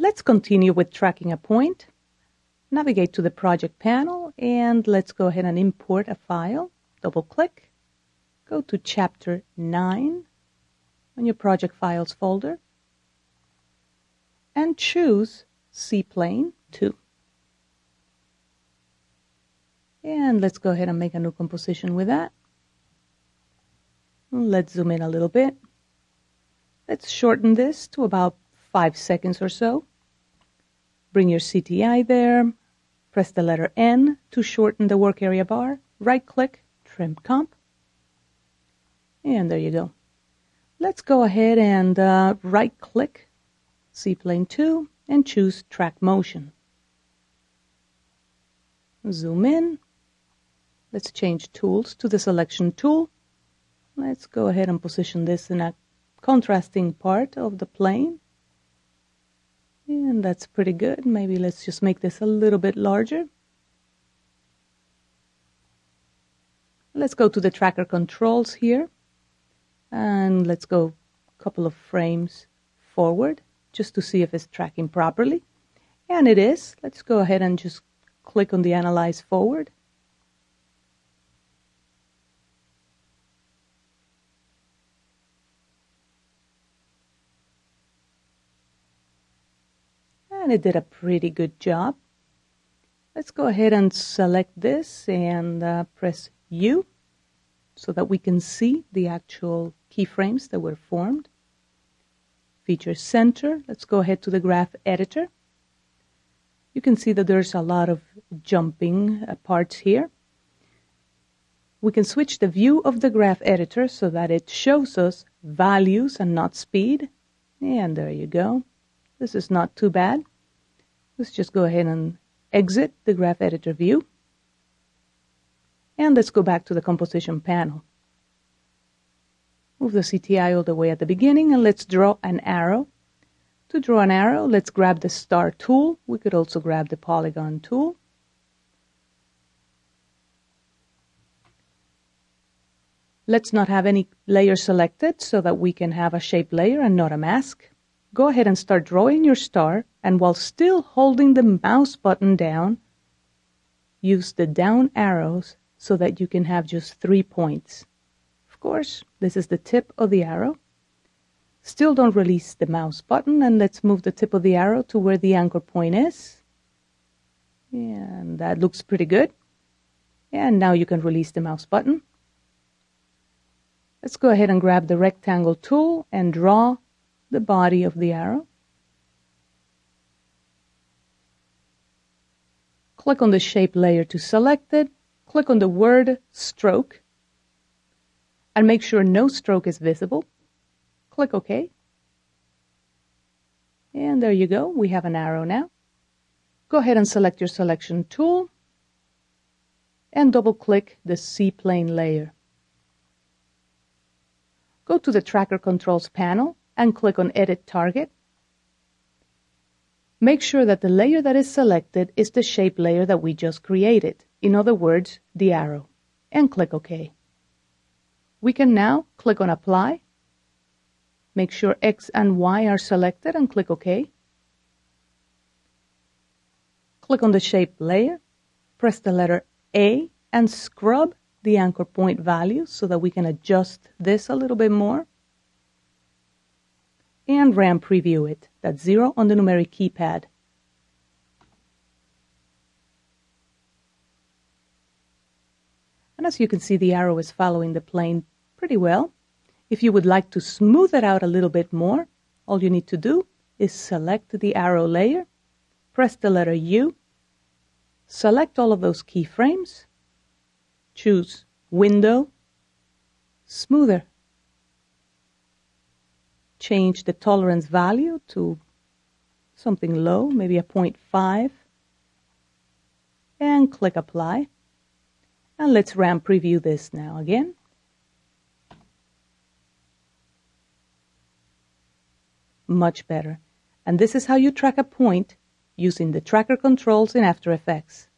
Let's continue with tracking a point. Navigate to the project panel and let's go ahead and import a file. Double click. Go to chapter 9 on your project files folder and choose C-Plane 2. And let's go ahead and make a new composition with that. Let's zoom in a little bit. Let's shorten this to about 5 seconds or so. Bring your CTI there. Press the letter N to shorten the work area bar. Right-click, Trim Comp. And there you go. Let's go ahead and right-click C-Plane 2 and choose Track Motion. Zoom in. Let's change tools to the Selection tool. Let's go ahead and position this in a contrasting part of the plane. And that's pretty good. Maybe let's just make this a little bit larger. Let's go to the tracker controls here. And let's go a couple of frames forward just to see if it's tracking properly. And it is. Let's go ahead and just click on the Analyze Forward. And it did a pretty good job. Let's go ahead and select this and press U so that we can see the actual keyframes that were formed. Feature Center. Let's go ahead to the graph editor. You can see that there's a lot of jumping parts here. We can switch the view of the graph editor so that it shows us values and not speed. And there you go. This is not too bad. Let's just go ahead and exit the graph editor view. And let's go back to the composition panel. Move the CTI all the way at the beginning and let's draw an arrow. To draw an arrow, let's grab the star tool. We could also grab the polygon tool. Let's not have any layer selected so that we can have a shape layer and not a mask. Go ahead and start drawing your star, and while still holding the mouse button down, use the down arrows so that you can have just 3 points. Of course, this is the tip of the arrow. Still don't release the mouse button, and let's move the tip of the arrow to where the anchor point is. And that looks pretty good. And now you can release the mouse button. Let's go ahead and grab the rectangle tool and draw the body of the arrow. Click on the shape layer to select it. Click on the word stroke and make sure no stroke is visible. Click OK. And there you go. We have an arrow now. Go ahead and select your selection tool and double click the C-Plane layer. Go to the Tracker Controls panel and click on Edit Target. Make sure that the layer that is selected is the shape layer that we just created. In other words, the arrow. And click OK. We can now click on Apply. Make sure X and Y are selected and click OK. Click on the shape layer. Press the letter A and scrub the anchor point value so that we can adjust this a little bit more. And RAM preview it. That's 0 on the numeric keypad. And as you can see, the arrow is following the plane pretty well. If you would like to smooth it out a little bit more, all you need to do is select the arrow layer, press the letter U, select all of those keyframes, choose Window, Smoother. Change the tolerance value to something low, maybe a 0.5, and click Apply. And let's RAM preview this now again. Much better. And this is how you track a point using the tracker controls in After Effects.